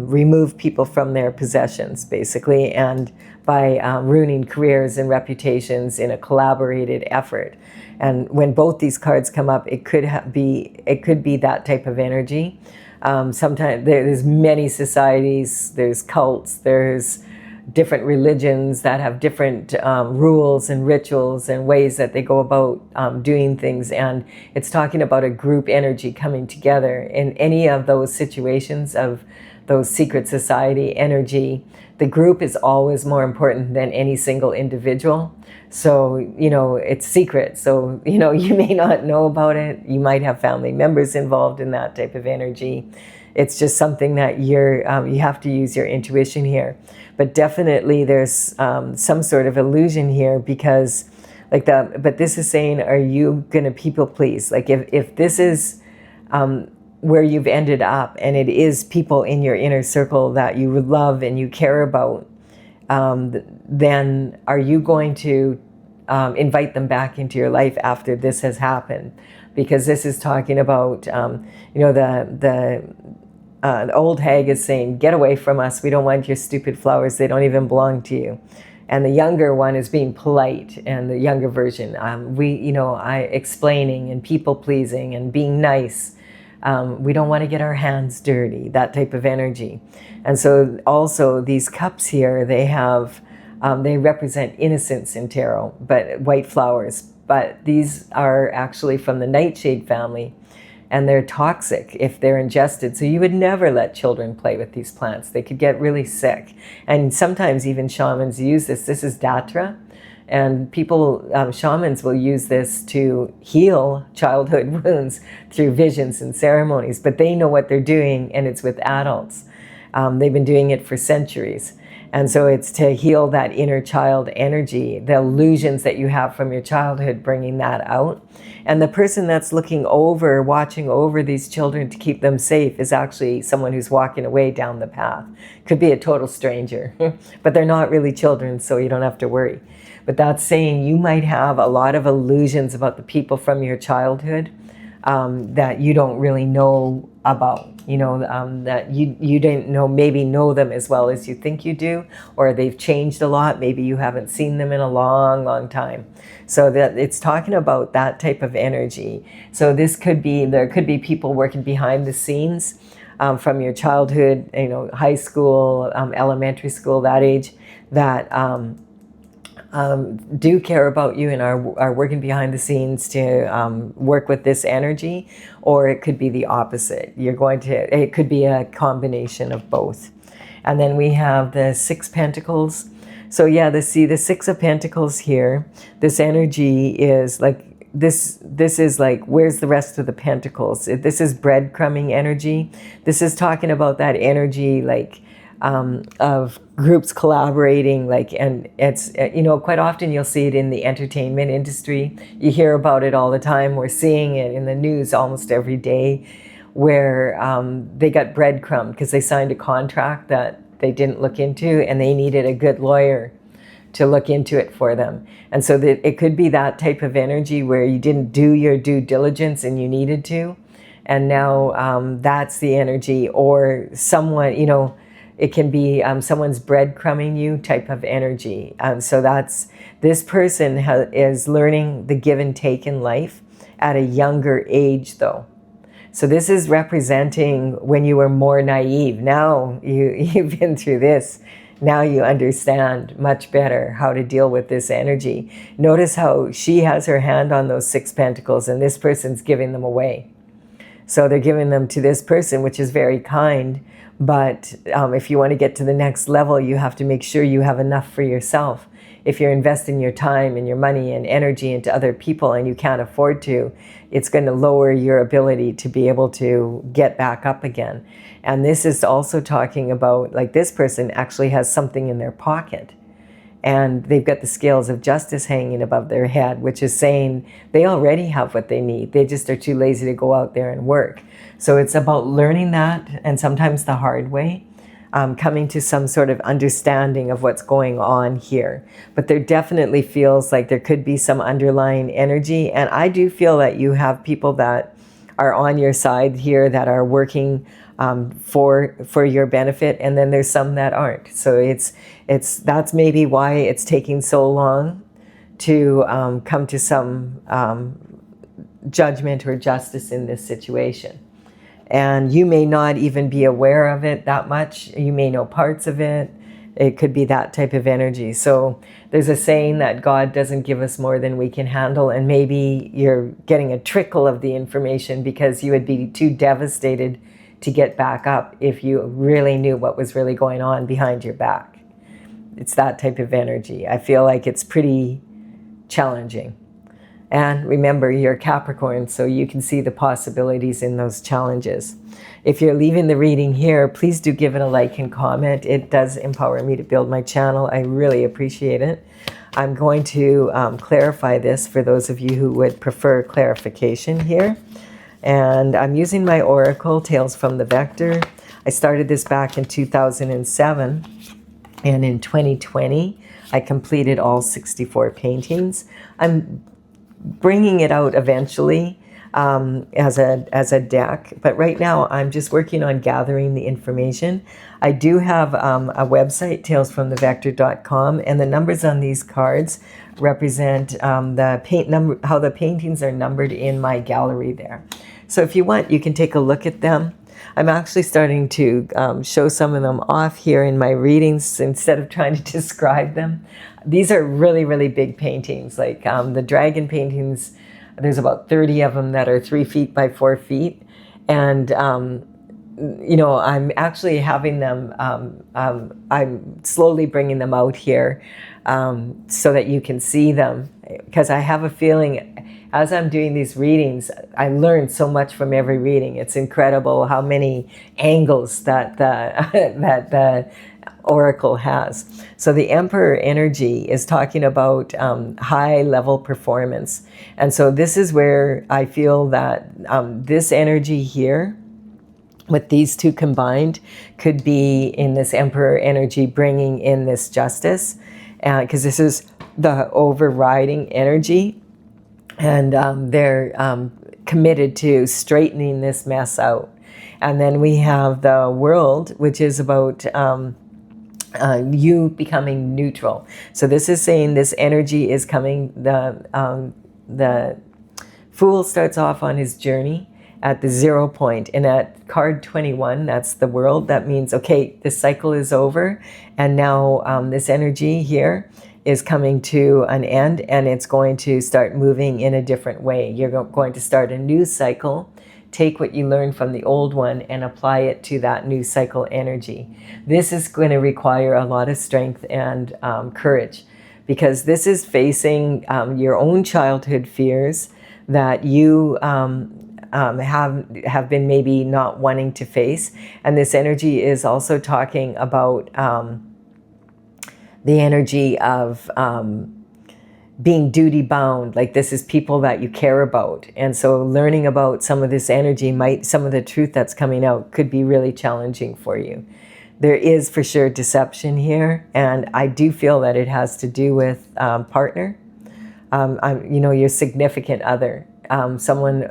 remove people from their possessions, basically, and by ruining careers and reputations in a collaborated effort. And when both these cards come up, it could be that type of energy. Sometimes there's many societies, there's cults, there's different religions that have different rules and rituals and ways that they go about doing things. And it's talking about a group energy coming together. In any of those situations of those secret society energy, the group is always more important than any single individual. So, you know, it's secret. So, you know, you may not know about it. You might have family members involved in that type of energy. It's just something that you have to use your intuition here. But definitely there's some sort of illusion here, because but this is saying, are you going to people please? Like if this is where you've ended up, and it is people in your inner circle that you love and you care about, then are you going to invite them back into your life after this has happened? Because this is talking about, you know, the old hag is saying, get away from us. We don't want your stupid flowers. They don't even belong to you. And the younger one is being polite, and the younger version, explaining and people pleasing and being nice. We don't want to get our hands dirty, that type of energy. And so also these cups here, they represent innocence in tarot, but white flowers. But these are actually from the nightshade family, and they're toxic if they're ingested. So you would never let children play with these plants. They could get really sick. And sometimes even shamans use this. This is datra. And shamans will use this to heal childhood wounds through visions and ceremonies. But they know what they're doing, and it's with adults. They've been doing it for centuries. And so it's to heal that inner child energy, the illusions that you have from your childhood, bringing that out. And the person that's watching over these children to keep them safe is actually someone who's walking away down the path. Could be a total stranger, but they're not really children, so you don't have to worry. But that's saying you might have a lot of illusions about the people from your childhood that you don't really know about. That you didn't know them as well as you think you do, or they've changed a lot. Maybe you haven't seen them in a long, long time. So that it's talking about that type of energy. So there could be people working behind the scenes from your childhood, high school, elementary school, that age, that do care about you and are working behind the scenes to work with this energy, or it could be the opposite. It could be a combination of both. And then we have the 6 Pentacles. So yeah, the 6 of Pentacles here, this energy is like, this is like, where's the rest of the Pentacles? This is breadcrumbing energy. This is talking about that energy, like, of groups collaborating, and it's, quite often you'll see it in the entertainment industry. You hear about it all the time. We're seeing it in the news almost every day, where they got breadcrumbed because they signed a contract that they didn't look into, and they needed a good lawyer to look into it for them. And so it could be that type of energy where you didn't do your due diligence and you needed to, and now that's the energy. Or someone, it can be someone's breadcrumbing you type of energy. So this person is learning the give and take in life at a younger age, though. So this is representing when you were more naive. Now you've been through this. Now you understand much better how to deal with this energy. Notice how she has her hand on those 6 Pentacles, and this person's giving them away. So they're giving them to this person, which is very kind. But if you want to get to the next level, you have to make sure you have enough for yourself. If you're investing your time and your money and energy into other people and you can't afford to, it's going to lower your ability to be able to get back up again. And this is also talking about, like, this person actually has something in their pocket, and they've got the scales of justice hanging above their head, which is saying they already have what they need. They just are too lazy to go out there and work. So it's about learning that, and sometimes the hard way, coming to some sort of understanding of what's going on here. But there definitely feels like there could be some underlying energy. And I do feel that you have people that are on your side here that are working for your benefit, and then there's some that aren't. So that's maybe why it's taking so long to come to some judgment or justice in this situation. And you may not even be aware of it that much. You may know parts of it, It could be that type of energy. So there's a saying that God doesn't give us more than we can handle, and maybe you're getting a trickle of the information because you would be too devastated to get back up if you really knew what was really going on behind your back. It's that type of energy. I feel like it's pretty challenging. And remember, you're Capricorn, so you can see the possibilities in those challenges. If you're leaving the reading here, please do give it a like and comment. It does empower me to build my channel. I really appreciate it. I'm going to clarify this for those of you who would prefer clarification here. And I'm using my Oracle, Tales from the Vector. I started this back in 2007. And in 2020, I completed all 64 paintings. I'm bringing it out eventually as a deck, but right now I'm just working on gathering the information. I do have a website, talesfromthevector.com, and the numbers on these cards represent the paint number, how the paintings are numbered in my gallery there. So if you want, you can take a look at them. I'm actually starting to show some of them off here in my readings instead of trying to describe them. These are really, really big paintings. Like the dragon paintings, there's about 30 of them that are 3 feet by 4 feet. And, you know, I'm actually having them, I'm slowly bringing them out here so that you can see them. Because I have a feeling, as I'm doing these readings, I learn so much from every reading. It's incredible how many angles that the Oracle has. So the Emperor energy is talking about high level performance. And so this is where I feel that this energy here, with these two combined, could be in this Emperor energy bringing in this justice. Because this is the overriding energy. And they're committed to straightening this mess out. And then we have the World, which is about you becoming neutral. So this is saying this energy is coming. The Fool starts off on his journey at the 0 point. And at card 21, that's the World. That means, okay, this cycle is over. And now this energy here is coming to an end, and it's going to start moving in a different way. You're going to start a new cycle, take what you learned from the old one and apply it to that new cycle energy. This is going to require a lot of strength and courage, because this is facing your own childhood fears that you have been maybe not wanting to face. And this energy is also talking about the energy of being duty bound, like this is people that you care about. And so learning about some of this energy some of the truth that's coming out could be really challenging for you. There is for sure deception here, and I do feel that it has to do with partner, you know, your significant other, someone,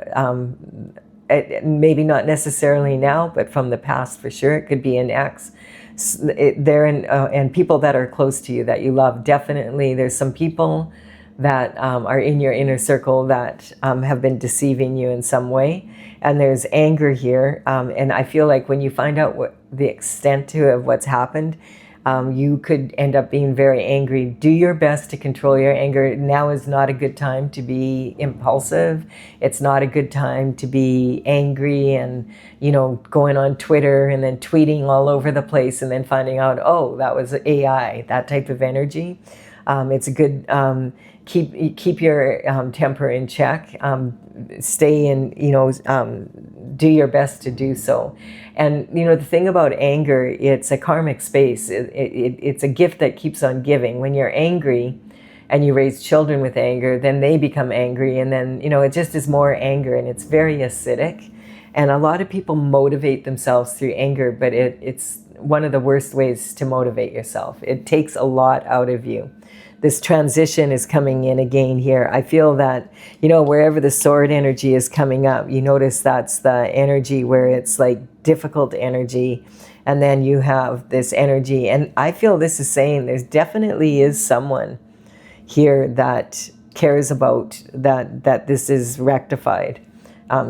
maybe not necessarily now, but from the past for sure. It could be an ex. And people that are close to you that you love. Definitely there's some people that are in your inner circle that have been deceiving you in some way, and there's anger here, and I feel like when you find out what the extent of what's happened, you could end up being very angry. Do your best to control your anger. Now is not a good time to be impulsive. It's not a good time to be angry and, you know, going on Twitter and then tweeting all over the place and then finding out, oh, that was AI, that type of energy. It's a good, keep your temper in check. Stay in, you know, do your best to do so. And, you know, the thing about anger, it's a karmic space. It's a gift that keeps on giving. When you're angry and you raise children with anger, then they become angry. And then, you know, it just is more anger, and it's very acidic. And a lot of people motivate themselves through anger, but it's one of the worst ways to motivate yourself. It takes a lot out of you. This transition is coming in again here. I feel that, you know, wherever the sword energy is coming up, you notice that's the energy where it's like difficult energy. And then you have this energy. And I feel this is saying there's definitely is someone here that cares about that this is rectified.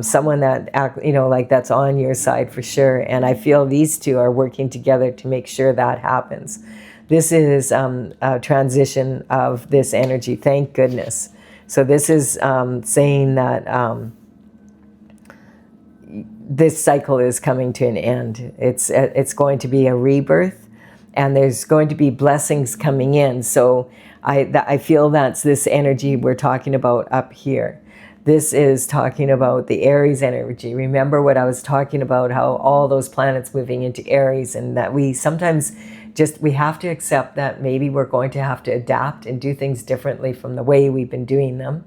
Someone that, you know, like that's on your side for sure. And I feel these two are working together to make sure that happens. this is a transition of this energy. Thank goodness. So this is saying that this cycle is coming to an end. It's going to be a rebirth, and there's going to be blessings coming in. So I feel that's this energy we're talking about up here. This is talking about the Aries energy. Remember what I was talking about, how all those planets moving into Aries, and that we sometimes we have to accept that maybe we're going to have to adapt and do things differently from the way we've been doing them.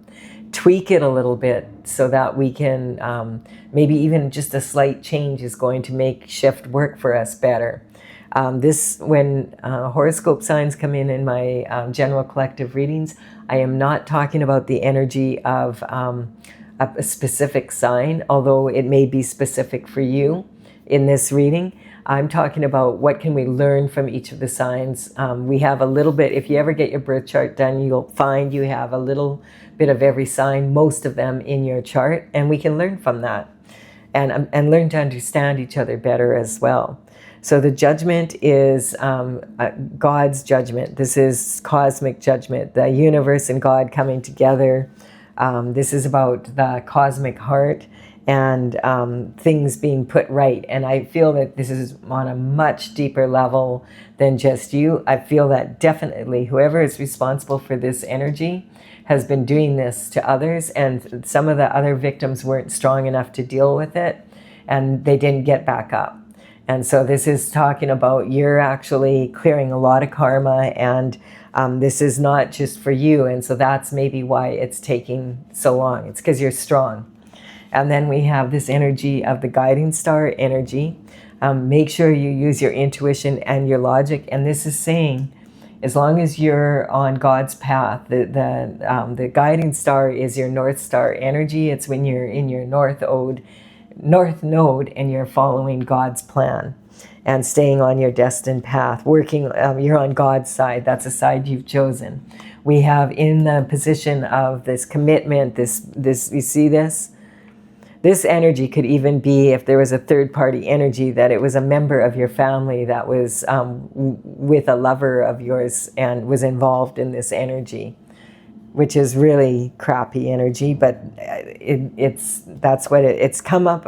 Tweak it a little bit so that we can, maybe even just a slight change is going to make shift work for us better. When horoscope signs come in my general collective readings, I am not talking about the energy of a specific sign, although it may be specific for you in this reading. I'm talking about what can we learn from each of the signs. We have a little bit, if you ever get your birth chart done, you'll find you have a little bit of every sign, most of them in your chart, and we can learn from that and learn to understand each other better as well. So the judgment is God's judgment. This is cosmic judgment, the universe and God coming together. This is about the cosmic heart and things being put right. And I feel that this is on a much deeper level than just you. I feel that definitely whoever is responsible for this energy has been doing this to others, and some of the other victims weren't strong enough to deal with it, and they didn't get back up. And so this is talking about you're actually clearing a lot of karma, and this is not just for you. And so that's maybe why it's taking so long. It's because you're strong. And then we have this energy of the guiding star energy. Make sure you use your intuition and your logic. And this is saying, as long as you're on God's path, the guiding star is your North Star energy. It's when you're in your North Node and you're following God's plan and staying on your destined path, working, you're on God's side. That's a side you've chosen. We have in the position of this commitment, this you see this? This energy could even be, if there was a third-party energy, that it was a member of your family that was with a lover of yours and was involved in this energy, which is really crappy energy, but it's come up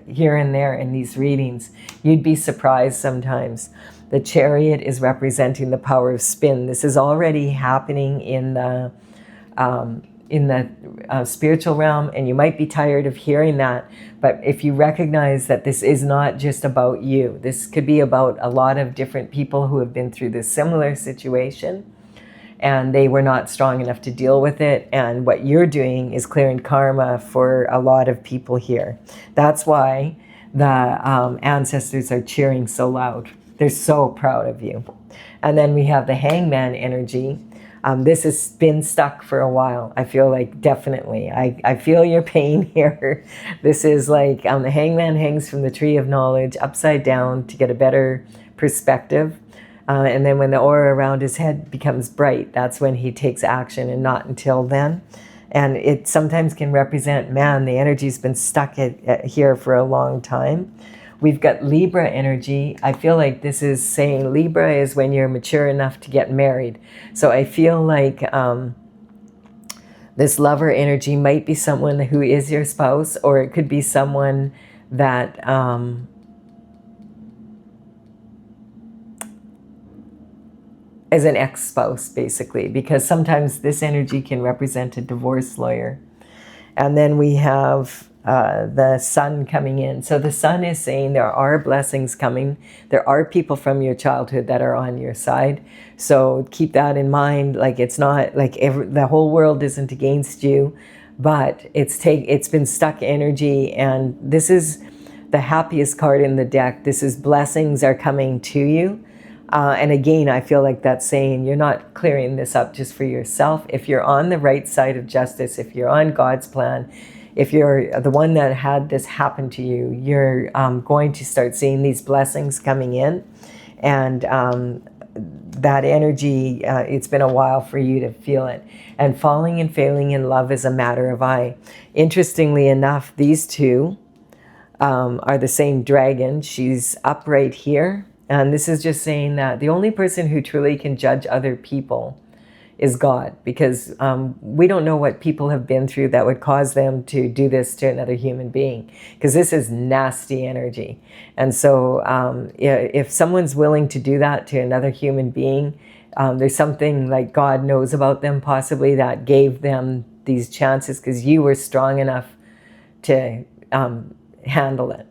here and there in these readings. You'd be surprised sometimes. The Chariot is representing the power of spin. This is already happening in the spiritual realm, and you might be tired of hearing that, but if you recognize that this is not just about you, this could be about a lot of different people who have been through this similar situation, and they were not strong enough to deal with it, and what you're doing is clearing karma for a lot of people here. That's why the ancestors are cheering so loud. They're so proud of you. And then we have the Hangman energy. This has been stuck for a while. I feel like definitely. I feel your pain here. This is like the hangman hangs from the tree of knowledge upside down to get a better perspective. And then when the aura around his head becomes bright, that's when he takes action, and not until then. And it sometimes can represent, man, the energy's been stuck here for a long time. We've got Libra energy. I feel like this is saying Libra is when you're mature enough to get married. So I feel like this lover energy might be someone who is your spouse, or it could be someone that is an ex-spouse, basically, because sometimes this energy can represent a divorce lawyer. And then we have the sun coming in. So the sun is saying there are blessings coming. There are people from your childhood that are on your side. So keep that in mind. Like, it's not like the whole world isn't against you, but it's been stuck energy. And this is the happiest card in the deck. This is blessings are coming to you. And again, I feel like that's saying you're not clearing this up just for yourself. If you're on the right side of justice, if you're on God's plan, if you're the one that had this happen to you, you're going to start seeing these blessings coming in. And that energy, it's been a while for you to feel it. And falling and failing in love is a matter of eye. Interestingly enough, these two are the same dragon. She's up right here, And this is just saying that the only person who truly can judge other people is God, because we don't know what people have been through that would cause them to do this to another human being, because this is nasty energy. And so if someone's willing to do that to another human being, there's something like God knows about them possibly that gave them these chances, because you were strong enough to handle it.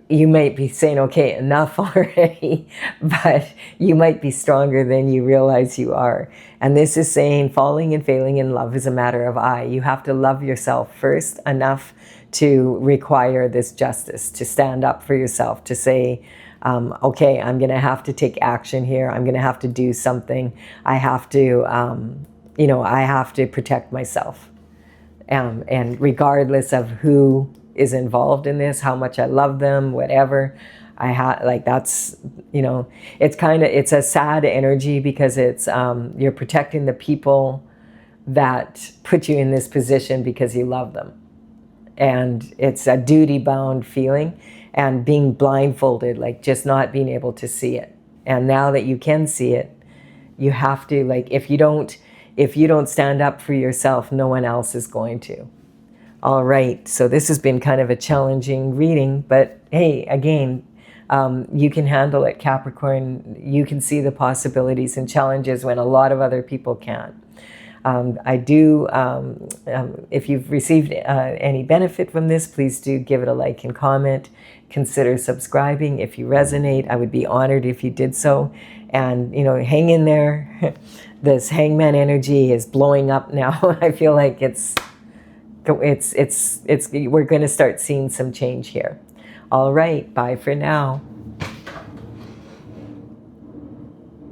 You might be saying, okay, enough already, but you might be stronger than you realize you are. And this is saying falling and failing in love is a matter of I. You have to love yourself first enough to require this justice, to stand up for yourself, to say, okay, I'm going to have to take action here. I'm going to have to do something. I have to, I have to protect myself. And regardless of who is involved in this, how much I love them, whatever, that's, it's a sad energy, because it's, you're protecting the people that put you in this position because you love them. And it's a duty-bound feeling, and being blindfolded, like just not being able to see it. And now that you can see it, you have to, like, if you don't stand up for yourself, no one else is going to. All right, so this has been kind of a challenging reading, but hey, again, you can handle it, Capricorn. You can see the possibilities and challenges when a lot of other people can't. If you've received any benefit from this, please do give it a like and comment. Consider subscribing if you resonate. I would be honored if you did so. And, hang in there. This hangman energy is blowing up now. I feel like we're going to start seeing some change here. All right, bye for now.